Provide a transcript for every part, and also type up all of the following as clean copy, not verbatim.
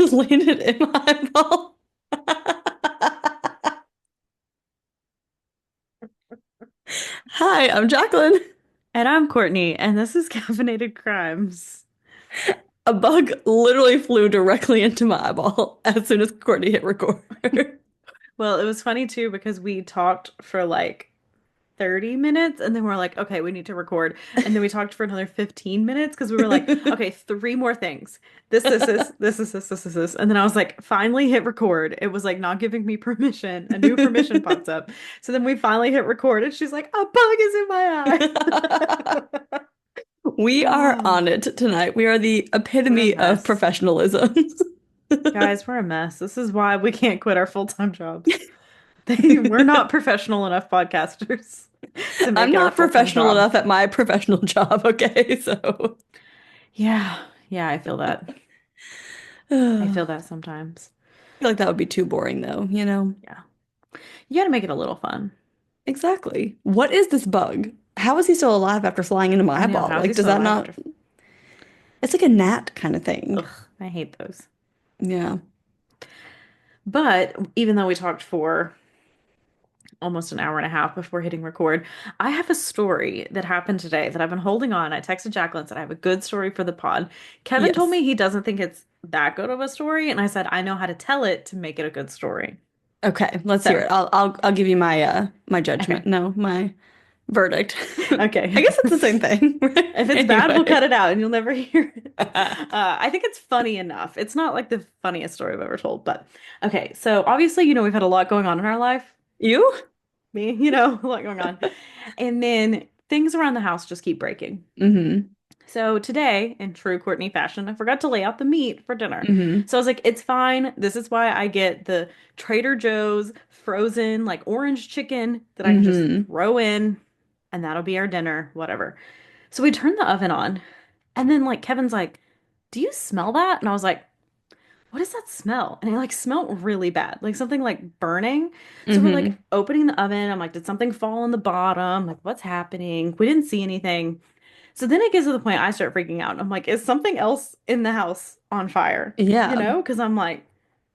just landed in my eyeball. Hi, I'm Jacqueline. And I'm Courtney, and this is Caffeinated Crimes. A bug literally flew directly into my eyeball as soon as Courtney hit record. Well, it was funny too because we talked for like 30 minutes and then we're like, okay, we need to record. And then we talked for another 15 minutes because we were like, okay, three more things. This. And then I was like, finally hit record. It was like not giving me permission. A new permission pops up. So then we finally hit record and she's like, a bug is in my eye. We are Oh, on it tonight. We are the we're a epitome of mess. professionalism. Guys, we're a mess. This is why we can't quit our full-time jobs. We're not professional enough podcasters to make I'm it our not full-time professional job. enough at my professional job, okay? So, Yeah, yeah, I feel that. I I feel that sometimes. feel like that would be too boring though, you know? Yeah. You got to make it a little fun. Exactly. What is this bug? How is he still alive after flying into my I know. eyeball? How is he Like, does still that alive not? after? It's like a gnat kind of thing. Ugh, I hate those. Yeah. But even though we talked for almost an hour and a half before hitting record, I have a story that happened today that I've been holding on. I texted Jacqueline and said I have a good story for the pod. Kevin told Yes. me he doesn't think it's that good of a story, and I said I know how to tell it to make it a good story. Okay, let's hear So, it. I'll give you my my judgment. okay. No, my verdict. Okay. I guess it's the same thing, right? If it's bad, we'll cut Anyway. it out and you'll never hear it. I think it's funny enough. It's not like the funniest story I've ever told, but okay. So obviously, we've had a lot going on in our life. You? Me, a lot going on. And then things around the house just keep breaking. Mm-hmm. So today, in true Courtney fashion, I forgot to lay out the meat for dinner. Mm-hmm. So I was like, it's fine. This is why I get the Trader Joe's frozen, like orange chicken that I can just Mm-hmm. throw in, and that'll be our dinner, whatever. So we turned the oven on, and then like Kevin's like, "Do you smell that?" And I was like, "What does that smell?" And it like smelled really bad, like something like burning. So we're Mm-hmm. like opening the oven. I'm like, "Did something fall on the bottom? Like, what's happening?" We didn't see anything. So then it gets to the point I start freaking out. I'm like, "Is something else in the house on fire?" Yeah. Because I'm like,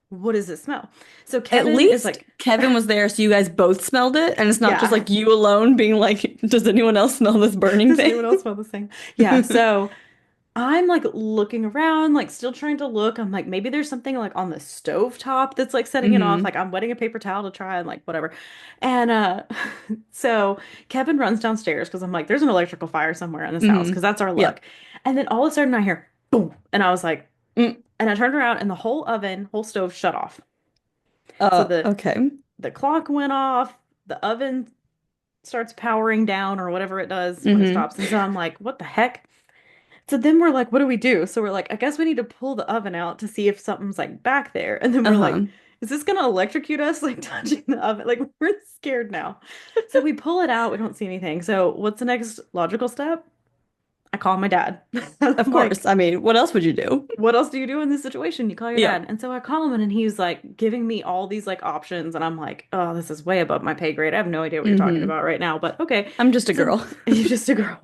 "What does it smell?" So At Kevin is least like, Kevin was there, so you guys both smelled it, and it's not just "Yeah." like you alone being like, does anyone else smell this burning Does thing? anyone else smell this thing? Yeah. So I'm like looking around, like still trying to look. I'm like, maybe there's something like on the stove top that's like setting it off. Mm-hmm. Like I'm wetting a paper towel to try and like whatever. And so Kevin runs downstairs because I'm like, there's an electrical fire somewhere in this house Mm-hmm. because that's our luck. Yep. And then all of a sudden I hear boom. And I was like, mm. And I turned around and the whole oven, whole stove shut off. So Okay. the clock went off, the oven starts powering down or whatever it does when it Mm-hmm. stops. And so I'm like, what the heck? So then we're like, what do we do? So we're like, I guess we need to pull the oven out to see if something's like back there. And then we're like, Uh-huh. is this gonna electrocute us like touching the oven? Like we're scared now. So we pull it out, we don't see anything. So what's the next logical step? I call my dad. I'm Of like, course. I mean, what else would you do? what else do you do in this situation? You call your Yeah. dad. And so I call him and he's like giving me all these like options. And I'm like, oh, this is way above my pay grade. I have no idea what you're talking Mm-hmm. about right now, but okay. I'm just a So girl. you're just a girl.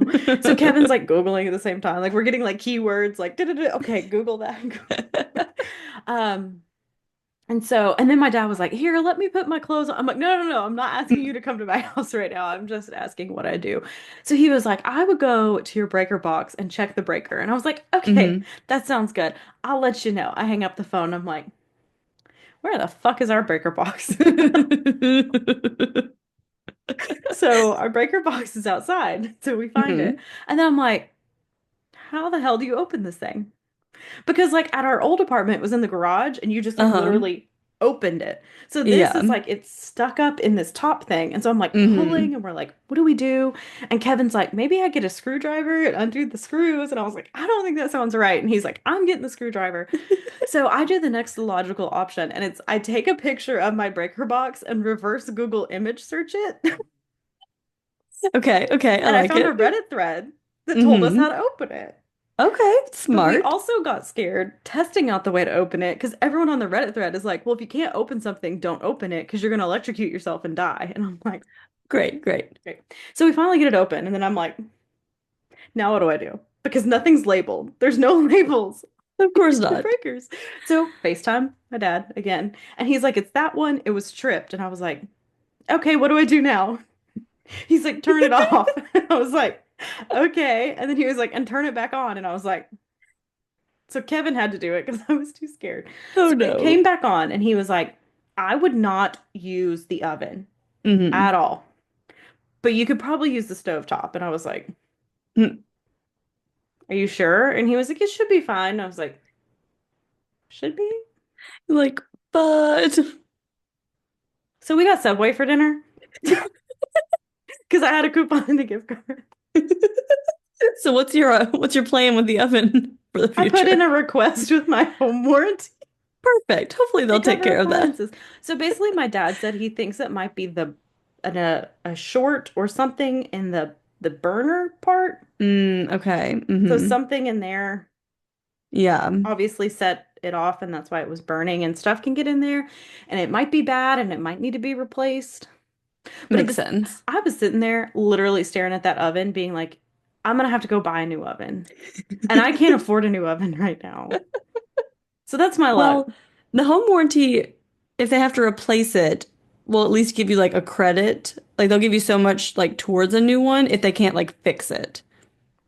So Kevin's like Googling at the same time. Like we're getting like keywords like, da-da-da. Okay, Google that. Um, and then my dad was like, "Here, let me put my clothes on." I'm like, "No, no, no, I'm not asking you to come to my house right now. I'm just asking what I do." So he was like, "I would go to your breaker box and check the breaker." And I was like, "Okay, Hmm. that sounds good. I'll let you know." I hang up the phone. I'm like, "Where the fuck is our breaker box?" So our breaker box is outside. So we find it. Hmm. And then I'm like, "How the hell do you open this thing?" Because like at our old apartment, it was in the garage and you just like Uh-huh. literally opened it. So this Yeah. is like it's stuck up in this top thing. And so I'm like Hmm. pulling and we're like, what do we do? And Kevin's like, maybe I get a screwdriver and undo the screws. And I was like, I don't think that sounds right. And he's like, I'm getting the screwdriver. So I do the next logical option and it's I take a picture of my breaker box and reverse Google image search it. Okay, okay, I And I like found a it. Reddit thread that told us how Hmm. to open it. Okay, But we smart. also got scared testing out the way to open it because everyone on the Reddit thread is like, well, if you can't open something, don't open it because you're going to electrocute yourself and die. And I'm like, Great, great. great. So we finally get it open. And then I'm like, now what do I do? Because nothing's labeled. There's no labels Of course The not. breakers. So FaceTime my dad again. And he's like, it's that one. It was tripped. And I was like, okay, what do I do now? He's like, turn it off. And I was like, okay. And then he was like, and turn it back on. And I was like, so Kevin had to do it because I was too scared. Oh So it came no. back on and he was like, I would not use the oven Hmm. at all, but you could probably use the stove top. And I was like, are you sure? And he was like, it should be fine. And I was like, should be? Like, but So we got Subway for dinner because I had a coupon in the gift card. so what's your plan with the oven for the I put in future? a request with my home warranty. Perfect. Hopefully They they'll take cover care of that. appliances. So basically, my dad said he thinks it might be a short or something in the burner part. Okay. So something in there Yeah, obviously set it off, and that's why it was burning, and stuff can get in there, and it might be bad, and it might need to be replaced. But makes sense. I was sitting there literally staring at that oven, being like, I'm gonna have to go buy a new oven, and I can't afford a new oven right now. So that's my luck. Well, the home warranty, if they have to replace it, will at least give you like a credit. Like they'll give you so much like towards a new one if they can't like fix it.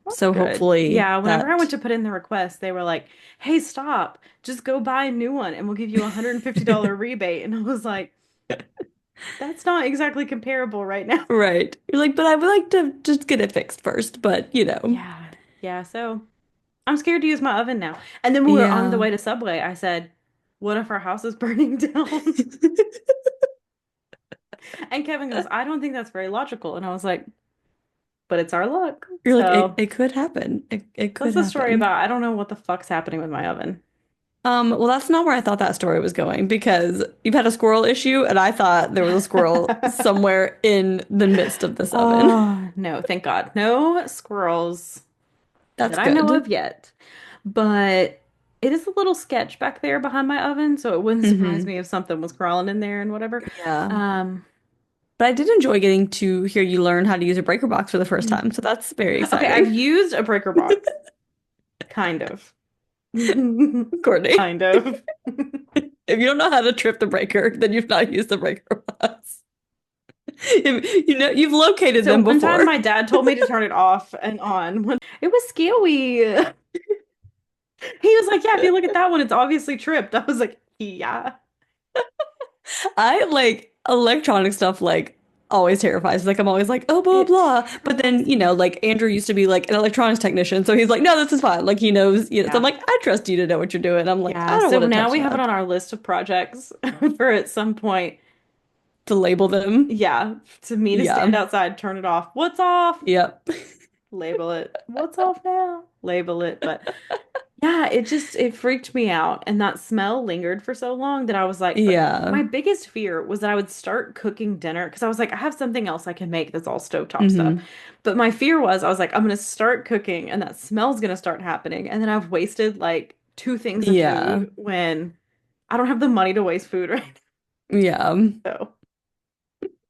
That's So good. hopefully Yeah, whenever I went that to put in the request, they were like, "Hey, stop. Just go buy a new one and we'll give you a $150 rebate." And I was like, "That's not exactly comparable right now." right. You're like, but I would like to just get it fixed first, but you know. Yeah. Yeah, so I'm scared to use my oven now. And then when we were on the Yeah. way to Subway, I said, "What if our house is burning down?" And Kevin goes, "I don't think that's very logical." And I was like, "But it's our luck." You're like, So it could happen. It that's could the story happen. about I don't know what the fuck's happening with my oven. Well, that's not where I thought that story was going because you've had a squirrel issue, and I thought there was a squirrel somewhere in the midst of this oven. Oh, no, thank God. No squirrels that That's I know of good. yet. But it is a little sketch back there behind my oven, so it wouldn't surprise Hmm. me if something was crawling in there and whatever. Yeah. Um, But I did enjoy getting to hear you learn how to use a breaker box for the first time, so that's very okay, I've exciting. used a breaker box, kind of. Courtney, Kind of. if you don't know how to trip the breaker, then you've not used the breaker box. If, you know, you've located So them one time before. my dad told me to turn it off and on. It was scary. He was like, "Yeah, if you look at that one, it's obviously tripped." I was like, "Yeah." I like electronic stuff like always terrifies. Like I'm always like, oh blah It blah. But then, terrifies me. like Andrew used to be like an electronics technician, so he's like, no, this is fine. Like he knows, so I'm Yeah. like, I trust you to know what you're doing. I'm like, Yeah. I don't So want to now touch we have it that. on our list of projects for at some point. To label them. Yeah. To me to stand Yeah. outside, turn it off. What's off? Yep. Label it. What's off now? Label it. But yeah, it freaked me out. And that smell lingered for so long that I was like, but Yeah. my biggest fear was that I would start cooking dinner because I was like, I have something else I can make that's all stovetop stuff. Hmm. But my fear was I was like, I'm gonna start cooking and that smell's gonna start happening. And then I've wasted like two things of Yeah. food when I don't have the money to waste food right Yeah. now. So,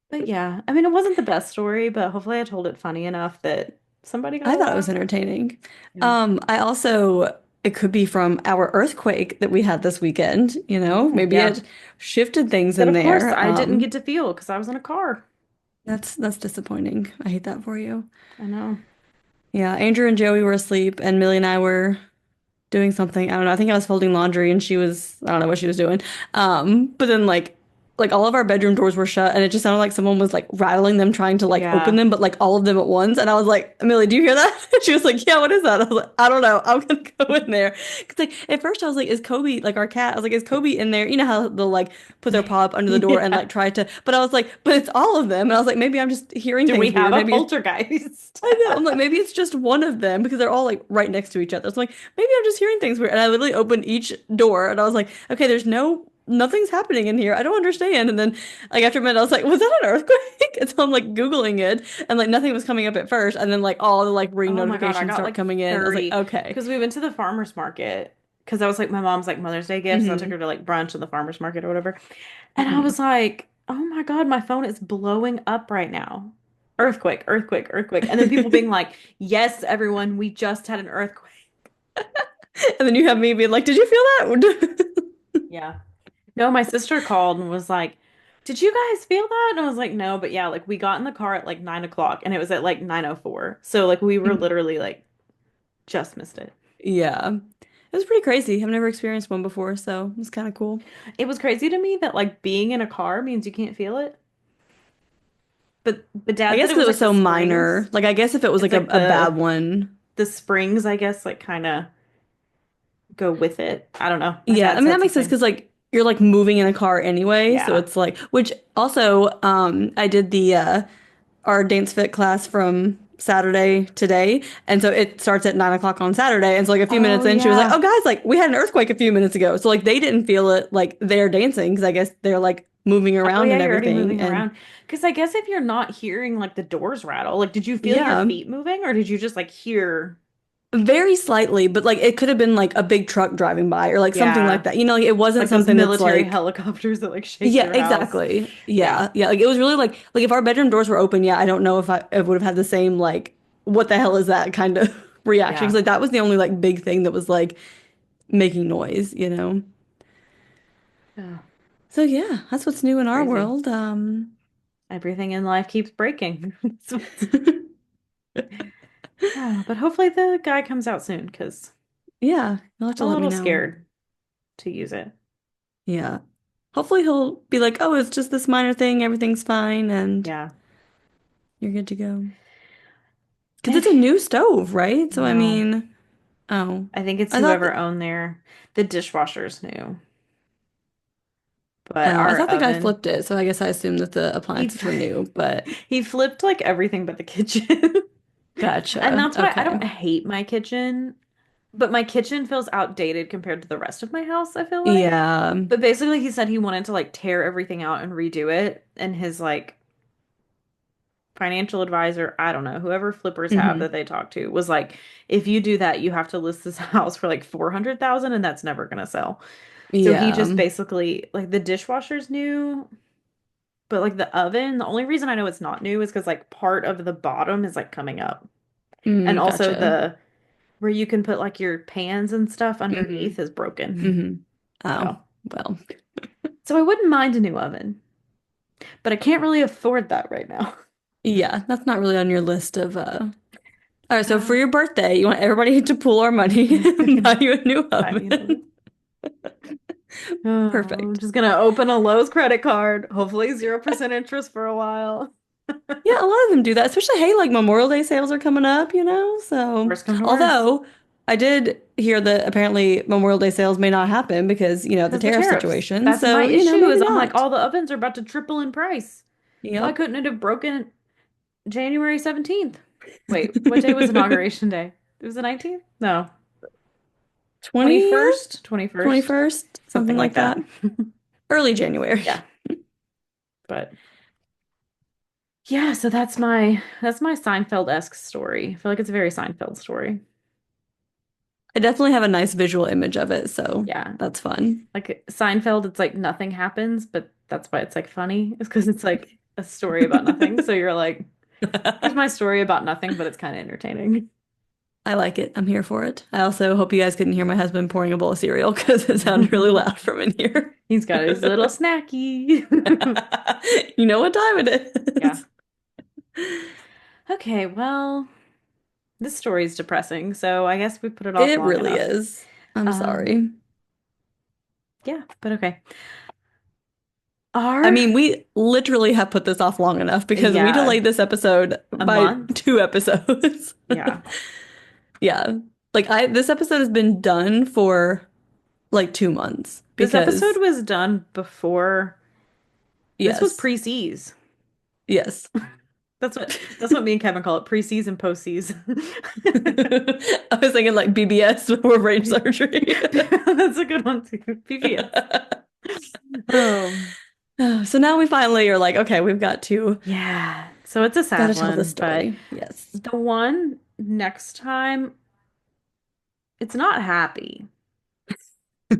but yeah, I mean, it wasn't the best story, but hopefully I told it funny enough that somebody got I a thought it was laugh. entertaining. Yeah. I also, it could be from our earthquake that we had this weekend, Oh, maybe yeah. it shifted things That in of course there. I didn't get to feel because I was in a car. That's disappointing. I hate that for you. I know. Yeah, Andrew and Joey were asleep, and Millie and I were doing something. I don't know. I think I was folding laundry and she was, I don't know what she was doing. But then like all of our bedroom doors were shut and it just sounded like someone was like rattling them trying to like open Yeah. them, but like all of them at once. And I was like, Amelia, do you hear that? She was like, yeah, what is that? I was like, I don't know. I'm gonna go in there. Cause like at first I was like, is Kobe, like our cat, I was like, is Kobe in there? You know how they'll like put their paw up under the door and Yeah. like try to, but I was like, but it's all of them. And I was like, maybe I'm just hearing Do we things have weird. a Maybe it's poltergeist? I know. I'm like, maybe it's just one of them because they're all like right next to each other. So I'm like, maybe I'm just hearing things weird. And I literally opened each door and I was like, okay, nothing's happening in here. I don't understand. And then like after a minute, I was like, was that an earthquake? And so I'm like Googling it and like nothing was coming up at first. And then like all the like ring Oh my God, I notifications got start like coming in. I was like, 30 okay. because we went to the farmer's market because that was like my mom's like Mother's Day gift. So I took Hmm. her to like brunch in the farmer's market or whatever. And I Hmm. was like, oh my God, my phone is blowing up right now. Earthquake, earthquake, earthquake. And then people being like, yes, everyone, we just had an earthquake. And then you have me being like, "Did you feel that?" Yeah. No, my sister called and was like, "Did you guys feel that?" And I was like, "No, but yeah, like we got in the car at like 9 o'clock and it was at like 9:04. So like we were Mhm. literally like just missed it. Yeah. It was pretty crazy. I've never experienced one before, so it was kind of cool. It was crazy to me that like being in a car means you can't feel it. But I Dad said guess it because it was was like the so minor. springs. Like, I guess if it was It's like like a bad one. the springs, I guess, like kind of go with it. I don't know. My Yeah, I dad mean that said makes sense something. because like you're like moving in a car anyway, so Yeah. it's like which also I did the our dance fit class from Saturday today, and so it starts at 9 o'clock on Saturday, and so like a few Oh minutes in, she was like, yeah. "Oh guys, like we had an earthquake a few minutes ago," so like they didn't feel it like they're dancing because I guess they're like moving Oh around yeah, and you're already everything, moving and around. Because I guess if you're not hearing like the doors rattle, like did you feel your yeah. feet moving or did you just like hear? Very slightly, but like it could have been like a big truck driving by or like something like Yeah. that. You know, like it wasn't Like those something that's military like helicopters that like shake yeah, your house. exactly. Yeah. Yeah. Yeah. Like it was really like if our bedroom doors were open, yeah, I don't know if I would have had the same like what the hell is that kind of reaction. 'Cause Yeah. like that was the only like big thing that was like making noise, you know? Oh, So yeah, that's what's new in our crazy. world. Everything in life keeps breaking. Oh, but hopefully the guy comes out soon because Yeah, you'll have I'm to a let me little know. scared to use it. Yeah. Hopefully he'll be like, "Oh, it's just this minor thing, everything's fine and Yeah. you're good to go." Because it's a Okay. new stove, right? So I No, mean, oh, I think it's I thought whoever owned the dishwasher's new, but oh, I our thought the guy oven, flipped it, so I guess I assumed that the he appliances were new, but he flipped like everything but the kitchen. And gotcha. that's why I Okay. don't hate my kitchen, but my kitchen feels outdated compared to the rest of my house, I feel like. Yeah. But basically he said he wanted to like tear everything out and redo it, and his like financial advisor, I don't know, whoever flippers have that Hmm. they talk to was like, if you do that, you have to list this house for like 400,000 and that's never gonna sell. So he just Yeah. basically like the dishwasher's new, but like the oven, the only reason I know it's not new is because like part of the bottom is like coming up. And Mm, also gotcha. the where you can put like your pans and stuff Hmm. underneath is broken. Hmm. Oh, So well. so I wouldn't mind a new oven, but I can't really afford that right now. Yeah, that's not really on your list of all right, so for No. your birthday, you want everybody to pool our money and buy you a new Buy me an oven. oven. Oh, I'm Perfect. just gonna open a Lowe's credit card. Hopefully 0% interest for a while. Yeah, a lot of them do that, especially hey, like Memorial Day sales are coming up, you know? So, Worst come to worst. although I did hear that apparently Memorial Day sales may not happen because, the Because the tariff tariffs. situation. That's my So, issue maybe is I'm like, not. all the ovens are about to triple in price. Why Yep. couldn't it have broken January 17th? Wait, what day was inauguration day? It was the 19th? No. 20th, 21st? 21st? 21st, something Something like like that. that. Early January. Yeah. But yeah, so that's my Seinfeld-esque story. I feel like it's a very Seinfeld story. I definitely have a nice visual image of it, so Yeah. that's fun. Like Seinfeld, it's like nothing happens, but that's why it's like funny. It's because it's like a story about nothing. So you're like, here's my story about nothing, but it's kind of entertaining. I like it. I'm here for it. I also hope you guys couldn't hear my husband pouring a bowl of cereal because it sounded really loud from in here. He's got his little snacky. You know what time it Yeah. is. Okay, well, this story is depressing, so I guess we put it off It long really enough. is. I'm Um, sorry. yeah, but okay. I Are mean, we literally have put this off long enough because we yeah, delayed this episode a by month? 2 episodes. Yeah. Yeah. Like this episode has been done for like 2 months This episode because was done before this was yes. pre-seas. Yes. That's what me and Kevin call it, pre-seas and post-seas. I was thinking like BBS before brain surgery. That's a good one too. PPS. Oh, So now we finally are like, okay, we've yeah. So it's a got to sad tell the one, but story. Yes. the one next time, it's not happy,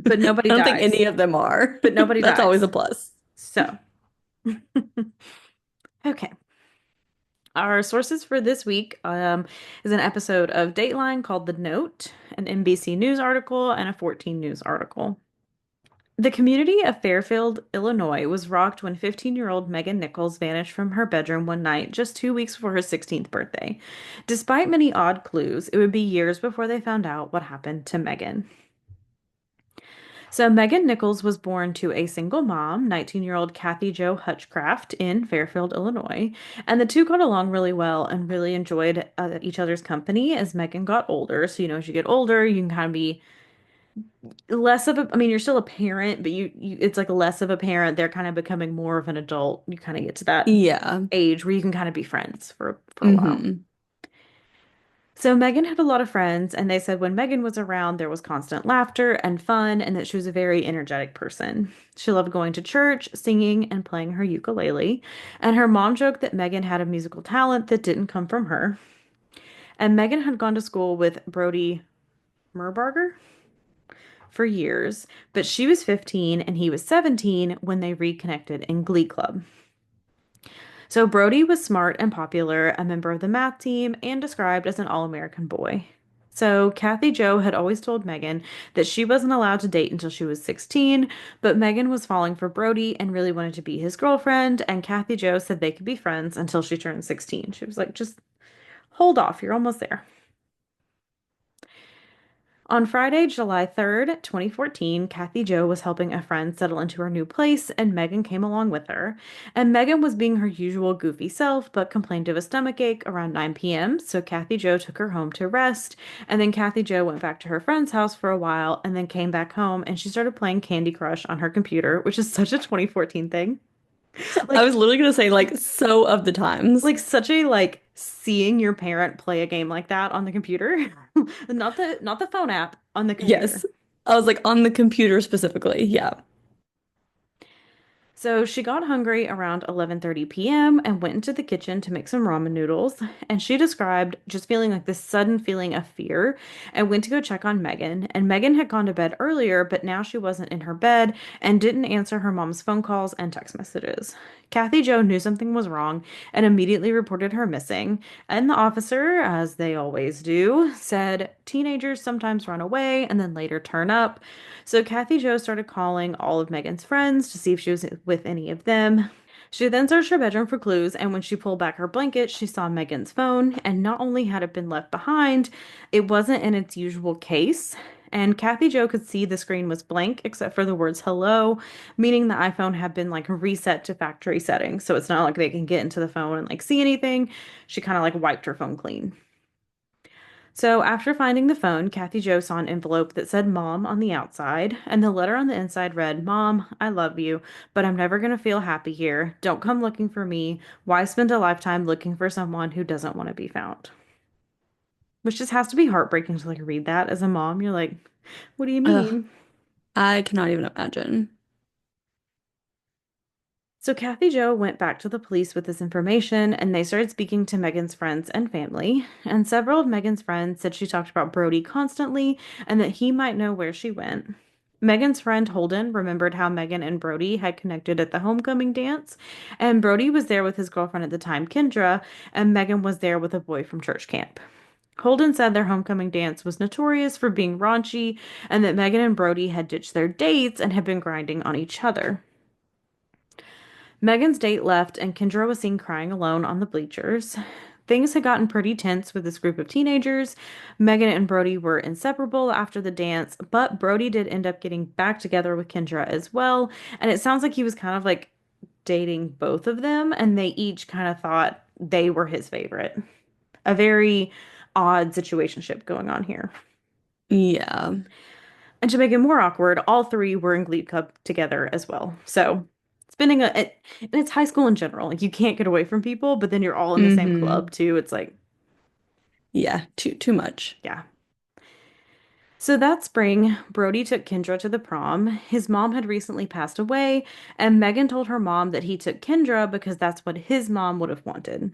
but I nobody don't think any dies. of them are. But nobody That's always a dies. plus. So, okay. Our sources for this week is an episode of Dateline called The Note, an NBC News article, and a 14 News article. The community of Fairfield, Illinois was rocked when 15-year-old Megan Nichols vanished from her bedroom one night just 2 weeks before her 16th birthday. Despite many odd clues, it would be years before they found out what happened to Megan. So, Megan Nichols was born to a single mom, 19-year-old Kathy Jo Hutchcraft, in Fairfield, Illinois. And the two got along really well and really enjoyed each other's company as Megan got older. So, as you get older, you can kind of be less of a, I mean, you're still a parent, but it's like less of a parent. They're kind of becoming more of an adult. You kind of get to that Yeah. age where you can kind of be friends for a while. Hmm. So Megan had a lot of friends, and they said when Megan was around, there was constant laughter and fun, and that she was a very energetic person. She loved going to church, singing, and playing her ukulele. And her mom joked that Megan had a musical talent that didn't come from her. And Megan had gone to school with Brody Murbarger for years, but she was 15 and he was 17 when they reconnected in Glee Club. So Brody was smart and popular, a member of the math team, and described as an all-American boy. So Kathy Jo had always told Megan that she wasn't allowed to date until she was 16, but Megan was falling for Brody and really wanted to be his girlfriend, and Kathy Jo said they could be friends until she turned 16. She was like, just hold off, you're almost there. On Friday, July 3rd, 2014, Kathy Jo was helping a friend settle into her new place, and Megan came along with her. And Megan was being her usual goofy self, but complained of a stomach ache around 9 p.m., so Kathy Jo took her home to rest. And then Kathy Jo went back to her friend's house for a while, and then came back home, and she started playing Candy Crush on her computer, which is such a 2014 thing. I Like, was literally gonna say like so of the times. such a seeing your parent play a game like that on the computer. Not the phone app, on the computer. Yes. I was like on the computer specifically. Yeah. So she got hungry around 11:30 p.m. and went into the kitchen to make some ramen noodles. And she described just feeling like this sudden feeling of fear and went to go check on Megan. And Megan had gone to bed earlier, but now she wasn't in her bed and didn't answer her mom's phone calls and text messages. Kathy Jo knew something was wrong and immediately reported her missing. And the officer, as they always do, said teenagers sometimes run away and then later turn up. So Kathy Jo started calling all of Megan's friends to see if she was with any of them. She then searched her bedroom for clues, and when she pulled back her blanket, she saw Megan's phone. And not only had it been left behind, it wasn't in its usual case. And Kathy Jo could see the screen was blank except for the words hello, meaning the iPhone had been reset to factory settings. So it's not like they can get into the phone and see anything. She kind of wiped her phone clean. So, after finding the phone, Kathy Jo saw an envelope that said Mom on the outside, and the letter on the inside read, Mom, I love you, but I'm never going to feel happy here. Don't come looking for me. Why spend a lifetime looking for someone who doesn't want to be found? Which just has to be heartbreaking to read that as a mom. You're like, what do you Ugh, mean? I cannot even imagine. So Kathy Jo went back to the police with this information, and they started speaking to Megan's friends and family. And several of Megan's friends said she talked about Brody constantly and that he might know where she went. Megan's friend Holden remembered how Megan and Brody had connected at the homecoming dance, and Brody was there with his girlfriend at the time, Kendra, and Megan was there with a boy from church camp. Holden said their homecoming dance was notorious for being raunchy and that Megan and Brody had ditched their dates and had been grinding on each other. Megan's date left, and Kendra was seen crying alone on the bleachers. Things had gotten pretty tense with this group of teenagers. Megan and Brody were inseparable after the dance, but Brody did end up getting back together with Kendra as well. And it sounds like he was kind of dating both of them, and they each kind of thought they were his favorite. A very odd situationship going on here. Yeah. And to make it more awkward, all three were in Glee Club together as well. So spending and it's high school in general. You can't get away from people, but then you're all in the same Hmm. club too. It's Yeah. Too much. yeah. So that spring, Brody took Kendra to the prom. His mom had recently passed away, and Megan told her mom that he took Kendra because that's what his mom would have wanted.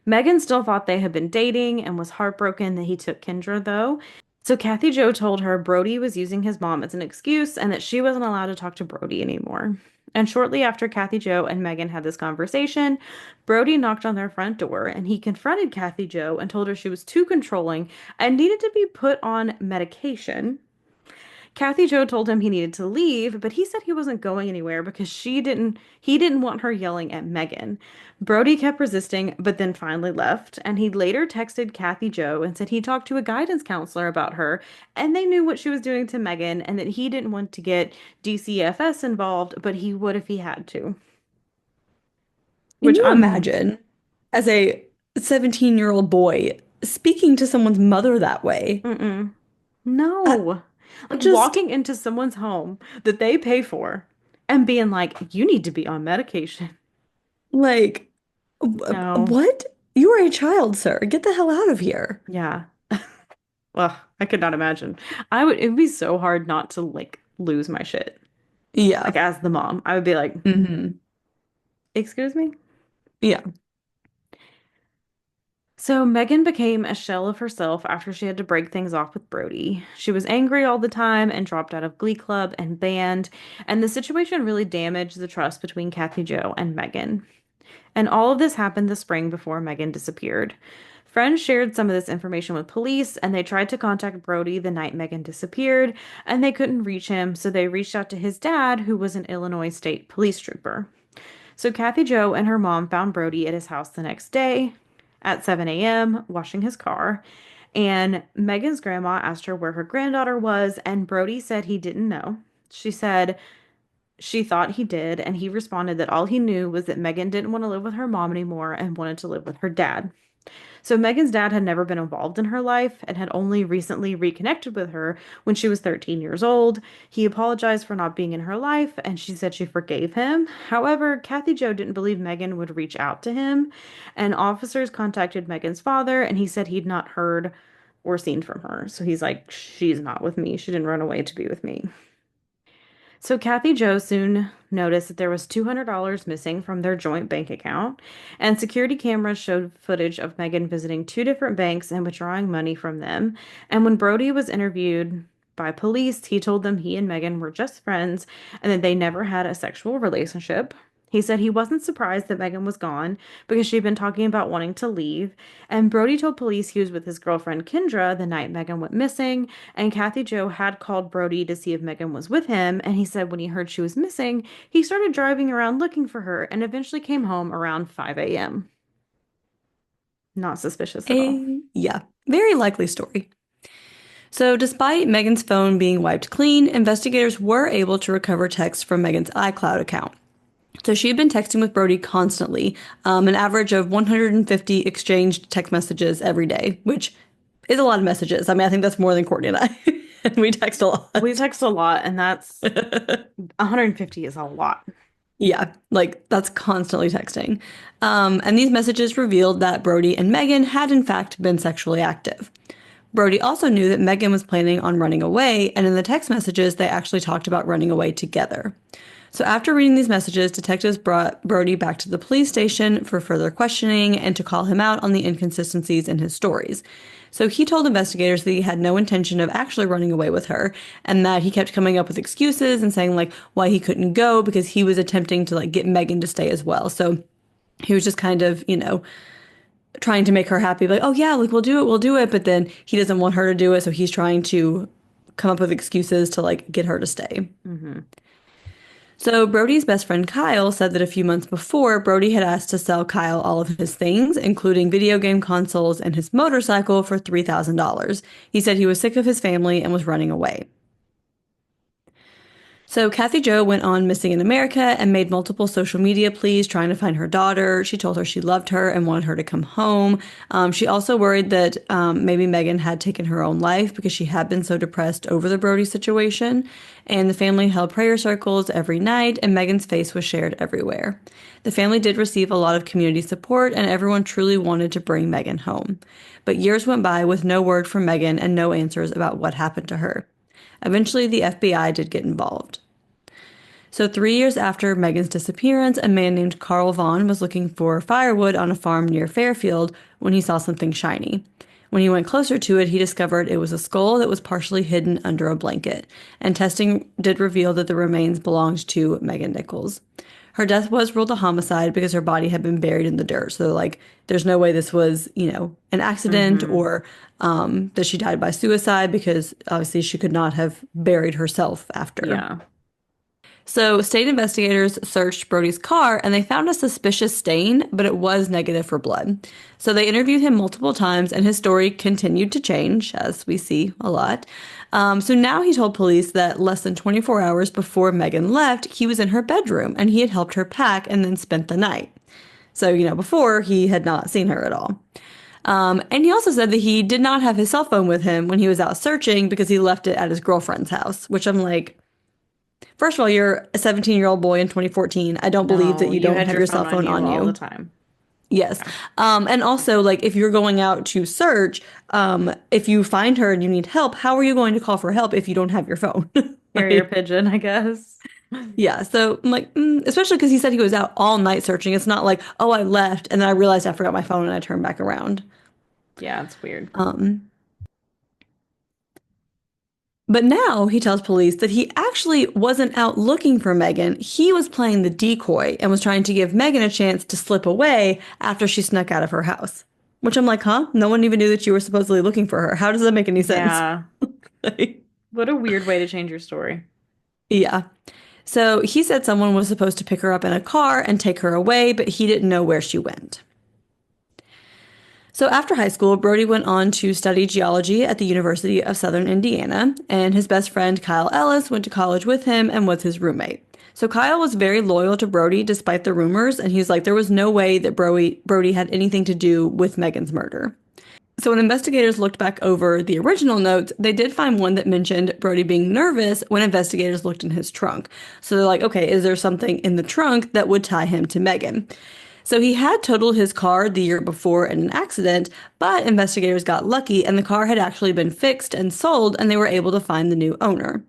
Megan still thought they had been dating and was heartbroken that he took Kendra, though. So Kathy Jo told her Brody was using his mom as an excuse and that she wasn't allowed to talk to Brody anymore. And shortly after Kathy Joe and Megan had this conversation, Brody knocked on their front door and he confronted Kathy Joe and told her she was too controlling and needed to be put on medication. Kathy Joe told him he needed to leave, but he said he wasn't going anywhere because he didn't want her yelling at Megan. Brody kept resisting, but then finally left, and he later texted Kathy Joe and said he talked to a guidance counselor about her, and they knew what she was doing to Megan, and that he didn't want to get DCFS involved, but he would if he had to. Can Which you I'm, imagine as a 17-year-old boy speaking to someone's mother that way? mm-mm. I No. Like just walking into someone's home that they pay for and being like, you need to be on medication. like, No. what? You are a child, sir. Get the hell out of here. Yeah. Well, I could not imagine. It'd be so hard not to like lose my shit. Yeah. Like as the mom, I would be like, Hmm. excuse me? Yeah. So Megan became a shell of herself after she had to break things off with Brody. She was angry all the time and dropped out of Glee Club and band, and the situation really damaged the trust between Kathy Joe and Megan. And all of this happened the spring before Megan disappeared. Friends shared some of this information with police, and they tried to contact Brody the night Megan disappeared, and they couldn't reach him, so they reached out to his dad, who was an Illinois State Police trooper. So Kathy Joe and her mom found Brody at his house the next day at 7 a.m., washing his car. And Megan's grandma asked her where her granddaughter was, and Brody said he didn't know. She said she thought he did, and he responded that all he knew was that Megan didn't want to live with her mom anymore and wanted to live with her dad. So Megan's dad had never been involved in her life and had only recently reconnected with her when she was 13 years old. He apologized for not being in her life, and she said she forgave him. However, Kathy Joe didn't believe Megan would reach out to him, and officers contacted Megan's father, and he said he'd not heard or seen from her. So he's like, she's not with me. She didn't run away to be with me. So Kathy Joe soon noticed that there was $200 missing from their joint bank account, and security cameras showed footage of Megan visiting two different banks and withdrawing money from them. And when Brody was interviewed by police, he told them he and Megan were just friends and that they never had a sexual relationship. He said he wasn't surprised that Megan was gone because she'd been talking about wanting to leave. And Brody told police he was with his girlfriend Kendra the night Megan went missing, and Kathy Joe had called Brody to see if Megan was with him, and he said when he heard she was missing, he started driving around looking for her and eventually came home around 5 a.m. Not suspicious at all. Yeah, very likely story. So, despite Megan's phone being wiped clean, investigators were able to recover texts from Megan's iCloud account. So, she had been texting with Brody constantly, an average of 150 exchanged text messages every day, which is a lot of messages. I mean, I think that's more than Courtney and I. And we text a We lot. text a lot, and that's 150 is a lot. Yeah, like that's constantly texting. And these messages revealed that Brody and Megan had, in fact, been sexually active. Brody also knew that Megan was planning on running away, and in the text messages, they actually talked about running away together. So after reading these messages, detectives brought Brody back to the police station for further questioning and to call him out on the inconsistencies in his stories. So he told investigators that he had no intention of actually running away with her and that he kept coming up with excuses and saying like why he couldn't go because he was attempting to like get Megan to stay as well. So he was just kind of, trying to make her happy, like, oh yeah, like we'll do it. But then he doesn't want her to do it, so he's trying to come up with excuses to like get her to stay. Hmm. So Brody's best friend Kyle said that a few months before, Brody had asked to sell Kyle all of his things, including video game consoles and his motorcycle, for $3,000. He said he was sick of his family and was running away. So Kathy Joe went on Missing in America and made multiple social media pleas trying to find her daughter. She told her she loved her and wanted her to come home. She also worried that maybe Megan had taken her own life because she had been so depressed over the Brody situation. And the family held prayer circles every night, and Megan's face was shared everywhere. The family did receive a lot of community support, and everyone truly wanted to bring Megan home. But years went by with no word from Megan and no answers about what happened to her. Eventually, the FBI did get involved. So, 3 years after Megan's disappearance, a man named Carl Vaughn was looking for firewood on a farm near Fairfield when he saw something shiny. When he went closer to it, he discovered it was a skull that was partially hidden under a blanket, and testing did reveal that the remains belonged to Megan Nichols. Her death was ruled a homicide because her body had been buried in the dirt. So, like, there's no way this was, an accident Mm-hmm. or that she died by suicide because obviously she could not have buried herself after. Yeah. So, state investigators searched Brody's car and they found a suspicious stain, but it was negative for blood. So, they interviewed him multiple times and his story continued to change, as we see a lot. So, now he told police that less than 24 hours before Megan left, he was in her bedroom and he had helped her pack and then spent the night. So, before he had not seen her at all. And he also said that he did not have his cell phone with him when he was out searching because he left it at his girlfriend's house, which I'm like, first of all, you're a 17-year-old boy in 2014. I don't believe that No, you you don't had have your your cell phone on phone you on all the you. time. Yes. Yeah. And also, like, if you're going out to search, if you find her and you need help, how are you going to call for help if you don't have your phone? Carrier Like, pigeon, I guess. yeah. So I'm like, especially because he said he was out all night searching. It's not like, oh, I left and then I realized I forgot my phone and I turned back around. Yeah, it's weird. Um, But now he tells police that he actually wasn't out looking for Megan. He was playing the decoy and was trying to give Megan a chance to slip away after she snuck out of her house. Which I'm like, huh? No one even knew that you were supposedly looking for her. How does that make any sense? Yeah. Like, What a weird way to change your story. yeah. So he said someone was supposed to pick her up in a car and take her away, but he didn't know where she went. So after high school, Brody went on to study geology at the University of Southern Indiana, and his best friend Kyle Ellis went to college with him and was his roommate. So Kyle was very loyal to Brody despite the rumors, and he's like, there was no way that Brody had anything to do with Megan's murder. So when investigators looked back over the original notes, they did find one that mentioned Brody being nervous when investigators looked in his trunk. So they're like, okay, is there something in the trunk that would tie him to Megan? So he had totaled his car the year before in an accident, but investigators got lucky and the car had actually been fixed and sold and they were able to find the new owner.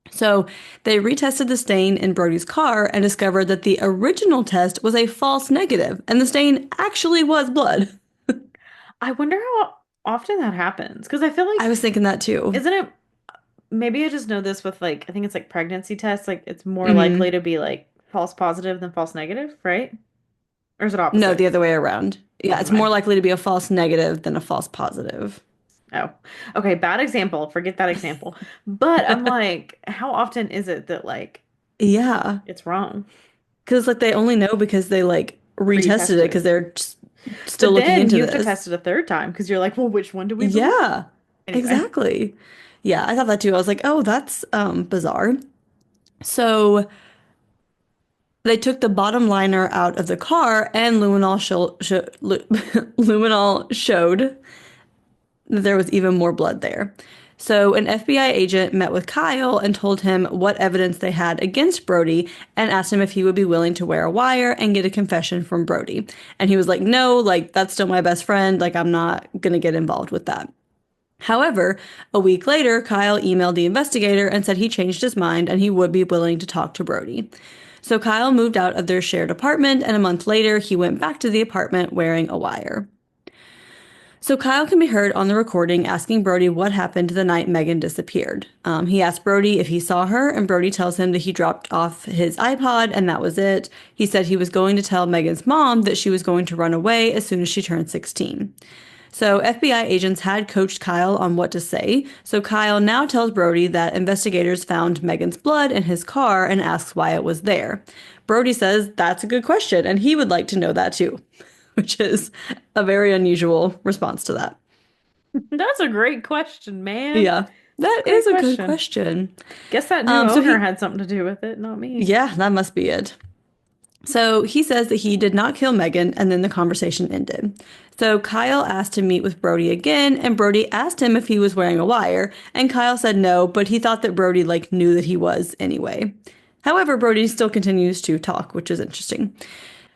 So they retested the stain in Brody's car and discovered that the original test was a false negative and the stain actually was blood. I wonder how often that happens. Because I feel I like, was thinking that too. isn't it, maybe I just know this with like, I think it's like pregnancy tests. Like, it's more likely Hmm. to be like false positive than false negative, right? Or is it No, opposite? the other way around. Yeah, Never it's more mind. likely to be a false negative than a false positive. Oh, okay. Bad example. Forget that example. But I'm like, how often is it that like Yeah, it's wrong? because like they only know because they like retested it because Retested. they're still But looking then into you have to this. test it a third time because you're like, well, which one do we believe? Yeah, Anyway. exactly. Yeah, I thought that too. I was like, oh, that's bizarre. So they took the bottom liner out of the car, and Luminol showed that there was even more blood there. So an FBI agent met with Kyle and told him what evidence they had against Brody and asked him if he would be willing to wear a wire and get a confession from Brody. And he was like, no, like that's still my best friend. Like I'm not going to get involved with that. However, a week later, Kyle emailed the investigator and said he changed his mind and he would be willing to talk to Brody. So Kyle moved out of their shared apartment, and a month later, he went back to the apartment wearing a wire. So Kyle can be heard on the recording asking Brody what happened the night Megan disappeared. He asked Brody if he saw her, and Brody tells him that he dropped off his iPod and that was it. He said he was going to tell Megan's mom that she was going to run away as soon as she turned 16. So FBI agents had coached Kyle on what to say. So Kyle now tells Brody that investigators found Megan's blood in his car and asks why it was there. Brody says that's a good question, and he would like to know that too, which is a very unusual response to that. That's a great question, man. Yeah, It's a that great is a good question. question. Guess that new So owner he, had something to do with it, not me. yeah, that must be it. So he says that he did not kill Megan, and then the conversation ended. So Kyle asked to meet with Brody again, and Brody asked him if he was wearing a wire, and Kyle said no, but he thought that Brody like knew that he was anyway. However, Brody still continues to talk, which is interesting.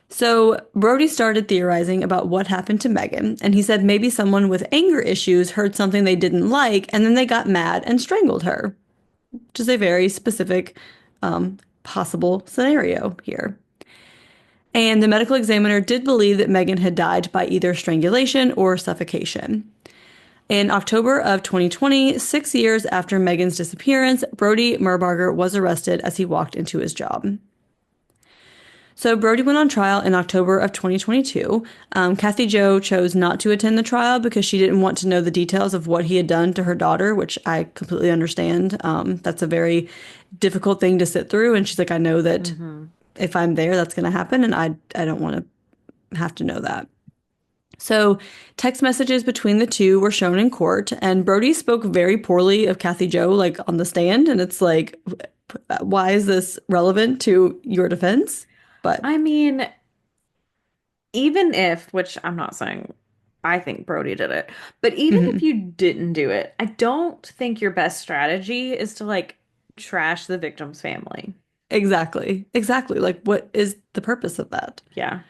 So Brody started theorizing about what happened to Megan, and he said maybe someone with anger issues heard something they didn't like, and then they got mad and strangled her, which is a very specific, possible scenario here. And the medical examiner did believe that Megan had died by either strangulation or suffocation. In October of 2020, 6 years after Megan's disappearance, Brody Murbarger was arrested as he walked into his job. So Brody went on trial in October of 2022. Kathy Jo chose not to attend the trial because she didn't want to know the details of what he had done to her daughter, which I completely understand. That's a very difficult thing to sit through. And she's like, I know that Hmm. if I'm there, that's going to happen, and I don't want to have to know that. So, text messages between the two were shown in court, and Brody spoke very poorly of Kathy Jo, like on the stand. And it's like, why is this relevant to your defense? But, I mean, even if, which I'm not saying I think Brody did it, but even if mhm. you didn't do it, I don't think your best strategy is to like trash the victim's family. Exactly. Exactly. Like, what is the purpose of that? Yeah.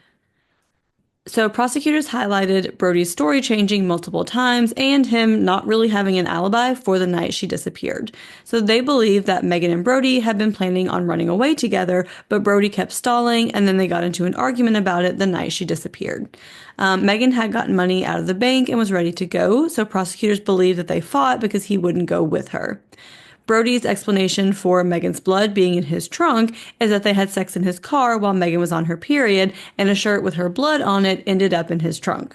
So, prosecutors highlighted Brody's story changing multiple times and him not really having an alibi for the night she disappeared. So, they believe that Megan and Brody had been planning on running away together, but Brody kept stalling, and then they got into an argument about it the night she disappeared. Megan had gotten money out of the bank and was ready to go, so prosecutors believe that they fought because he wouldn't go with her. Brody's explanation for Megan's blood being in his trunk is that they had sex in his car while Megan was on her period, and a shirt with her blood on it ended up in his trunk.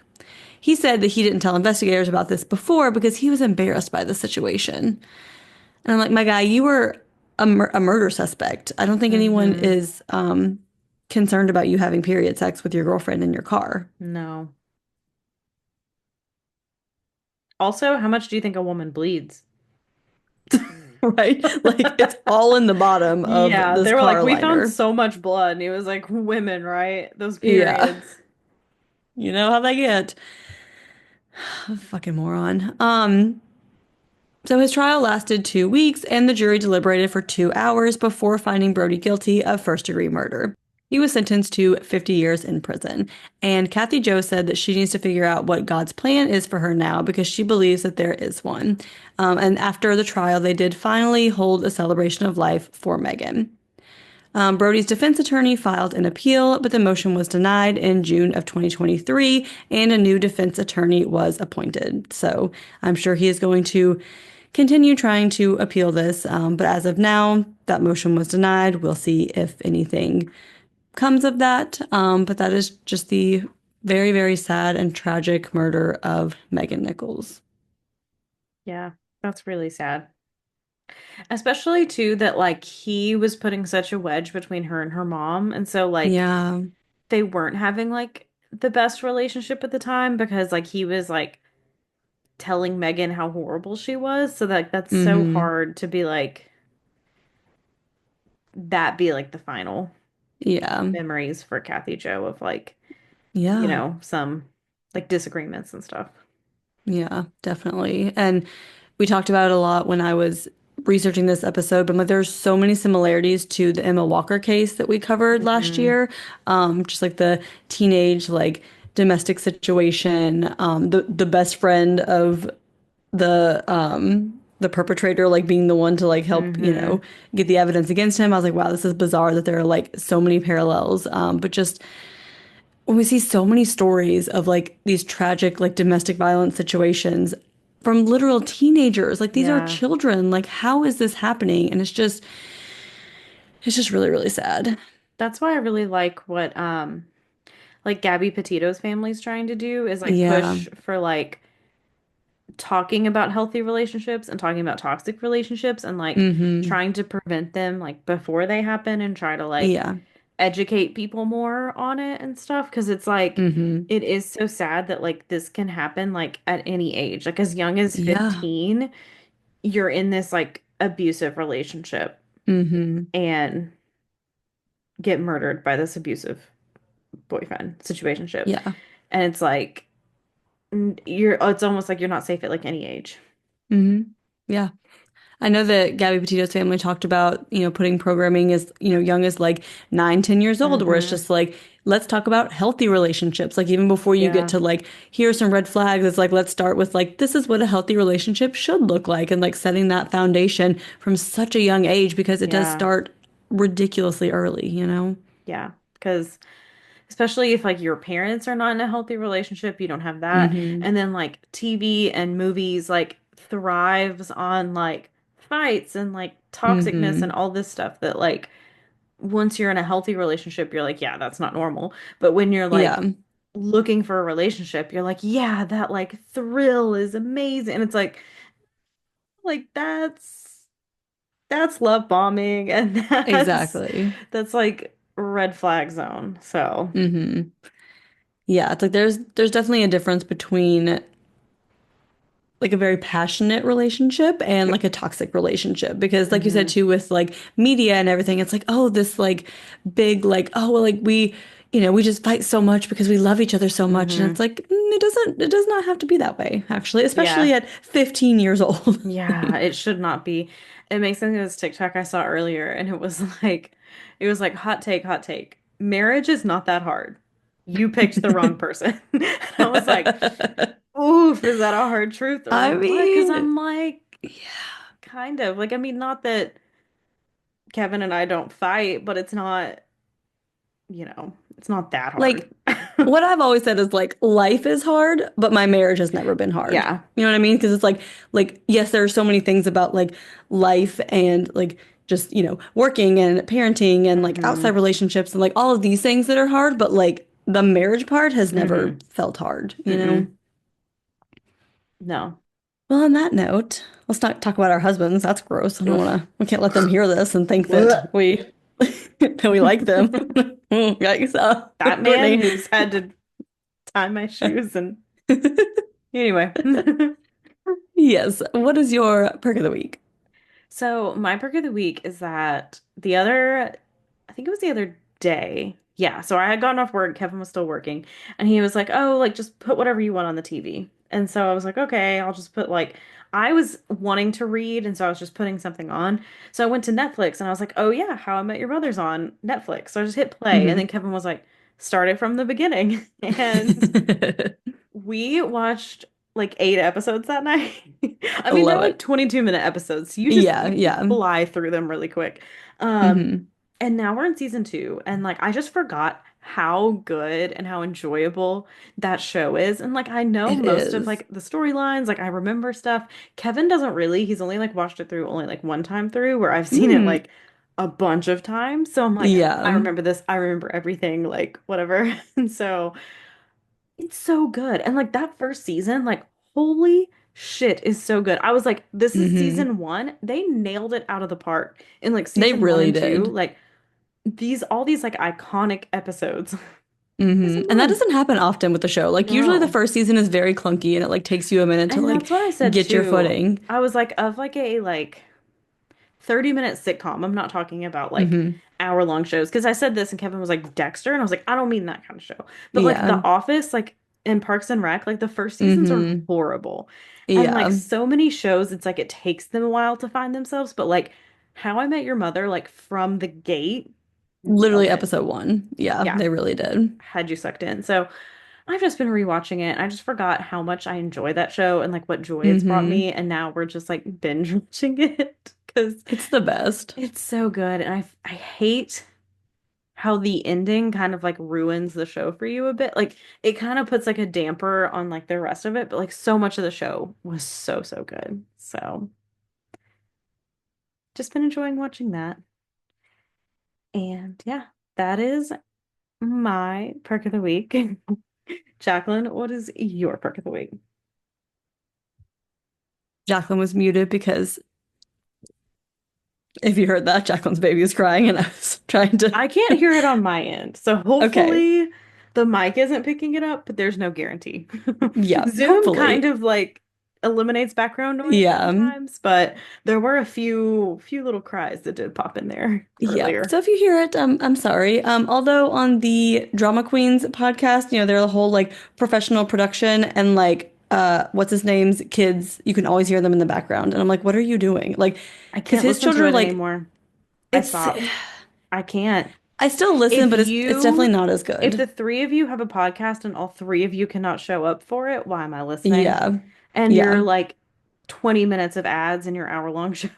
He said that he didn't tell investigators about this before because he was embarrassed by the situation. And I'm like, my guy, you were a murder suspect. I don't think anyone Hmm. is concerned about you having period sex with your girlfriend in your car. No. Also, how much do you think a woman bleeds? Right? Like it's all in the bottom of Yeah, this they were like, car we found liner. so much blood. And he was like, women, right? Those Yeah. periods. You know how they get. Fucking moron. So his trial lasted 2 weeks, and the jury deliberated for 2 hours before finding Brody guilty of first-degree murder. He was sentenced to 50 years in prison. And Kathy Jo said that she needs to figure out what God's plan is for her now because she believes that there is one. And after the trial, they did finally hold a celebration of life for Megan. Brody's defense attorney filed an appeal, but the motion was denied in June of 2023, and a new defense attorney was appointed. So I'm sure he is going to continue trying to appeal this. But as of now, that motion was denied. We'll see if anything comes of that. But that is just the very, very sad and tragic murder of Megan Nichols. Yeah, that's really sad. Especially too that like he was putting such a wedge between her and her mom. And so like Yeah. they weren't having like the best relationship at the time because like he was like telling Megan how horrible she was. So that that's so Mm-hmm. hard to be like that be like the final Yeah. memories for Kathy Joe of like, Yeah. some like disagreements and stuff. Yeah, definitely. And we talked about it a lot when I was researching this episode, but like, there's so many similarities to the Emma Walker case that we covered last Hmm. year. Just like the teenage, like domestic situation, the best friend of the perpetrator, like being the one to like help, Hmm. get the evidence against him. I was like, wow, this is bizarre that there are like so many parallels. But just when we see so many stories of like these tragic like domestic violence situations from literal teenagers, like these are Yeah. children, like how is this happening? And it's just really, really sad. That's why I really like what like Gabby Petito's family's trying to do is like Yeah. push for like talking about healthy relationships and talking about toxic relationships and like Mm-hmm. trying to prevent them like before they happen and try to like Yeah. educate people more on it and stuff because it's like Mm-hmm. it is so sad that like this can happen like at any age. Like as young as Yeah. 15, you're in this like abusive relationship Mm-hmm. and get murdered by this abusive boyfriend situationship. Yeah. And it's like it's almost like you're not safe at like any age. Mm-hmm. Yeah. I know that Gabby Petito's family talked about, putting programming as, young as like 9, 10 years old, where it's Hmm. just like, let's talk about healthy relationships. Like even before you get Yeah. to like, here are some red flags, it's like, let's start with like, this is what a healthy relationship should look like. And like setting that foundation from such a young age because it does Yeah. start ridiculously early, you know? Yeah. Because especially if like your parents are not in a healthy relationship, you don't have that. Hmm. And then like TV and movies like thrives on like fights and like toxicness and Hmm. all this stuff that like once you're in a healthy relationship, you're like, yeah, that's not normal. But when you're like Yeah, looking for a relationship, you're like, yeah, that like thrill is amazing. And it's like that's love bombing and exactly. that's like red flag zone. So, Hmm. Yeah, it's like there's definitely a difference between like a very passionate relationship and like a toxic relationship because like you said hmm too with like media and everything it's like oh this like big like oh well like we we just fight so much because we love each other so much and it's hmm like it does not have to be that way actually especially Yeah. at 15 years old. Yeah, it should not be. It makes me think of this TikTok I saw earlier, and it was like hot take, hot take. Marriage is not that hard. You picked the wrong person. And I was like, oof, is that a hard truth or I what? Because mean I'm like, yeah kind of. Like, I mean, not that Kevin and I don't fight, but it's not, it's not that hard. like what I've always said is like life is hard, but my marriage has never been hard. Yeah. You know what I mean? Because it's like yes, there are so many things about like life and like just, working and parenting and like outside hmm relationships and like all of these things that are hard, but like the marriage part has never hmm felt hard, you know? Mm-mm. No. Well, on that note, let's not talk about our husbands. That's gross. I don't Oof. want to, we can't let them hear this and think that Blech. that we like them. Yikes. That man Brittany. who's had to tie my shoes and anyway. Yes. What is your perk of the week? So my perk of the week is that I think it was the other day. Yeah, so I had gotten off work, Kevin was still working, and he was like, "Oh, like just put whatever you want on the TV." And so I was like, "Okay, I'll just put like I was wanting to read, and so I was just putting something on. So I went to Netflix and I was like, "Oh yeah, How I Met Your Mother's on Netflix." So I just hit play, and then Hmm. Kevin was like, "Start it from the beginning." And we watched like 8 episodes that night. I I mean, they're love like it. 22-minute episodes. So Yeah, you yeah. fly through them really quick. Um, Hmm. and now we're in season 2, and like I just forgot how good and how enjoyable that show is. And like I know It most of is. like the storylines, like I remember stuff. Kevin doesn't really. He's only like watched it through only like one time through, where I've seen it Mm. like a bunch of times. So I'm like, I Yeah. remember this, I remember everything, like whatever. And so it's so good. And like that first season, like holy shit is so good. I was like, this is Hmm. season 1. They nailed it out of the park in like They season 1 really and 2. did. Like these all these like iconic episodes. Hmm. Season And that 1. doesn't happen often with the show. Like usually the No. first season is very clunky and it like takes you a minute to And like that's what I said get your too. footing. I was like of like a like 30-minute sitcom. I'm not talking about like Hmm. hour-long shows because I said this and Kevin was like Dexter and I was like I don't mean that kind of show. But like The Yeah. Office like in Parks and Rec like the first seasons are Hmm. horrible. And like Yeah. so many shows it's like it takes them a while to find themselves, but like How I Met Your Mother like from the gate nailed Literally it. episode one. Yeah, Yeah, they really did. had you sucked in. So I've just been rewatching it. I just forgot how much I enjoy that show and like what joy it's brought Hmm. me and now we're just like binge watching it because It's the best. it's so good, and I hate how the ending kind of like ruins the show for you a bit. Like it kind of puts like a damper on like the rest of it, but like so much of the show was so so good. So just been enjoying watching that. And yeah, that is my perk of the week. Jacqueline, what is your perk of the week? Jacqueline was muted because if you heard that, Jacqueline's baby is crying and I was trying to. I can't hear it on my end, so Okay. hopefully the mic isn't picking it up, but there's no guarantee. Yeah, Zoom kind hopefully. of like eliminates background noise Yeah. sometimes, but there were a few little cries that did pop in there Yeah. earlier. So if you hear it, I'm sorry. Although on the Drama Queens podcast, they're the whole like professional production and like what's his name's kids, you can always hear them in the background. And I'm like, what are you doing? Like, I because can't his listen to children are it like, anymore. I it's stopped. I can't. I still listen, If but it's definitely you not as if good. the three of you have a podcast and all three of you cannot show up for it, why am I listening? Yeah. And you're Yeah. like 20 minutes of ads in your hour-long show.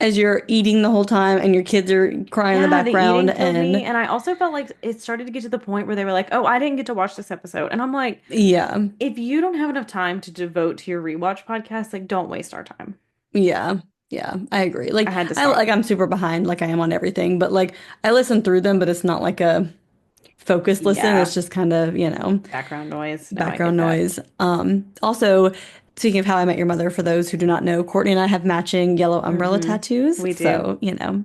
as you're eating the whole time and your kids are crying in the Yeah, the background eating killed me. and And I also felt like it started to get to the point where they were like, oh, I didn't get to watch this episode. And I'm like, yeah. if you don't have enough time to devote to your rewatch podcast, like, don't waste our time. Yeah. Yeah, I agree. I Like had to I stop. like I'm super behind like I am on everything, but like I listen through them, but it's not like a focused listen. It's Yeah, just kind of, background noise. No, I background get that. noise. Also, speaking of How I Met Your Mother, for those who do not know, Courtney and I have matching yellow umbrella Hmm. tattoos. We do. So, cute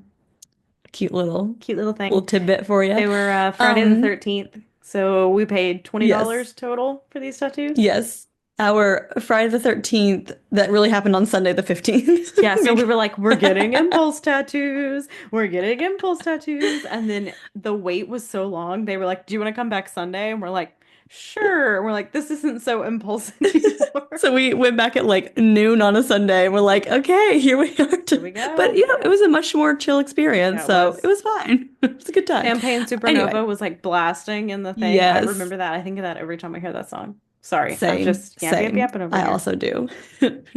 Cute little little thing. tidbit for you. They were Friday the Um, 13th. So we paid yes. $20 total for these tattoos. Yes. Our Friday the 13th that really happened on Sunday the 15th. Yeah, so we were like, we're getting impulse tattoos. We're getting impulse tattoos. And then the wait was so long. They were like, do you want to come back Sunday? And we're like, sure. And we're like, this isn't so impulse anymore. So we went back at like noon on a Sunday and we're like, okay, here we are. Here we But go. it was a much more chill experience. Yeah, it So it was. was fine. It was a good time. Champagne Anyway, Supernova was like blasting in the thing. I yes, remember that. I think of that every time I hear that song. Sorry, I'm same, just same. yapping over I here. also do.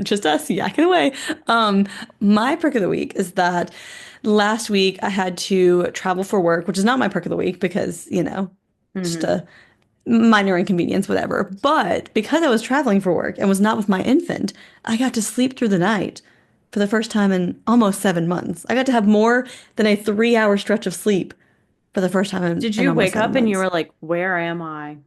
Just us yakking away. Um, my perk of the week is that last week I had to travel for work, which is not my perk of the week because, just Hmm. a minor inconvenience, whatever. But because I was traveling for work and was not with my infant, I got to sleep through the night for the first time in almost 7 months. I got to have more than a 3 hour stretch of sleep for the first time Did in you almost wake seven up and you months. were like, where am I?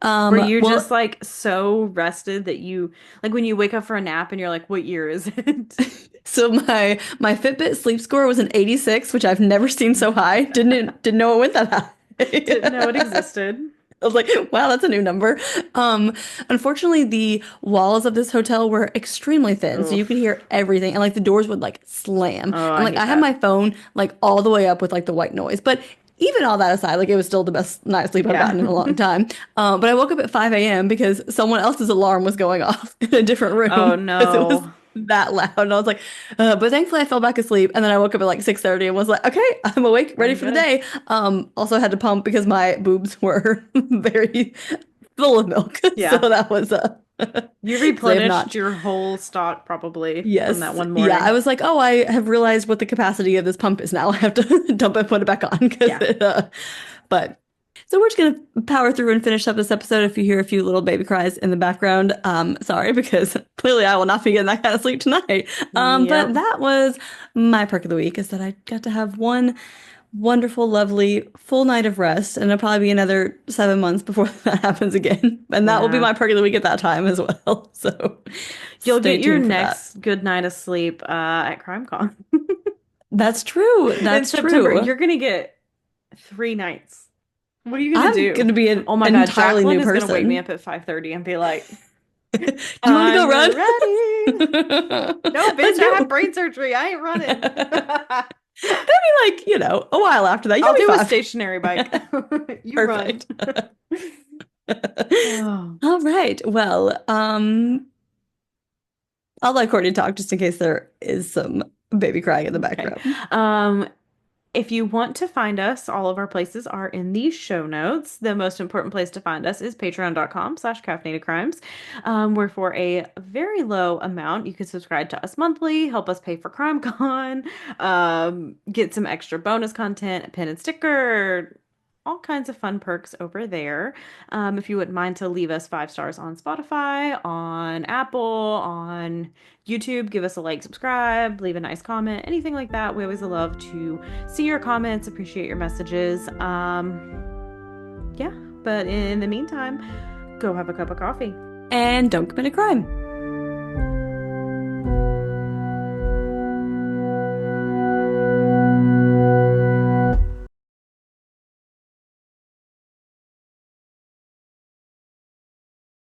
Were you just Well, like so rested that you like when you wake up for a nap and you're like, what year is it? so my Fitbit sleep score was an 86, which I've never seen so high. Didn't know it went that Didn't know it high. existed. I was like, wow, that's a new number. Um, Unfortunately, the walls of this hotel were extremely thin, so you could Oof. hear everything, and like the doors would like slam, Oh, and I like hate I had that. my phone like all the way up with like the white noise. But even all that aside, like it was still the best night's sleep I've Yeah. gotten in a long time. But I woke up at 5 a.m. because someone else's alarm was going off in a different Oh room because it was no. that loud, and I was like, but thankfully I fell back asleep, and then I woke up at like 6:30 and was like, okay, I'm awake, ready I'm for the good. day. Also had to pump because my boobs were very full of milk. So Yeah. that was You so they have replenished not. your whole stock probably from that Yes. one Yeah, I morning. was like, "Oh, I have realized what the capacity of this pump is now. I have to dump it, put it back on because Yeah. but so we're just gonna power through and finish up this episode. If you hear a few little baby cries in the background, sorry because clearly I will not be getting that kind of sleep tonight. But Yep. that was my perk of the week is that I got to have one wonderful, lovely full night of rest, and it'll probably be another 7 months before that happens again. And that will be Yeah. my perk of the week at that time as well. So You'll stay get your tuned for that. next good night of sleep at CrimeCon. That's true. In That's September. true. You're gonna get 3 nights. What are you gonna I'm do? gonna be an Oh my God, entirely Jacqueline new is gonna wake me person. up at 5:30 and be like, Do you want to go I'm run? ready. No, Let's bitch, I have go. brain surgery. I ain't running. Maybe like, a while after that. You'll I'll be do a fine. stationary bike. You run. Perfect. Oh, All right. Well, I'll let Courtney talk just in case there is some baby crying in the okay. background. Um, If you want to find us, all of our places are in the show notes. The most important place to find us is patreon.com/caffeinated crimes, where for a very low amount, you can subscribe to us monthly, help us pay for CrimeCon, get some extra bonus content, a pin and sticker, all kinds of fun perks over there. If you wouldn't mind to leave us 5 stars on Spotify, on Apple, on YouTube, give us a like, subscribe, leave a nice comment, anything like that. We always love to see your comments, appreciate your messages. Yeah, but in the meantime, go have a cup of coffee. And don't commit a crime.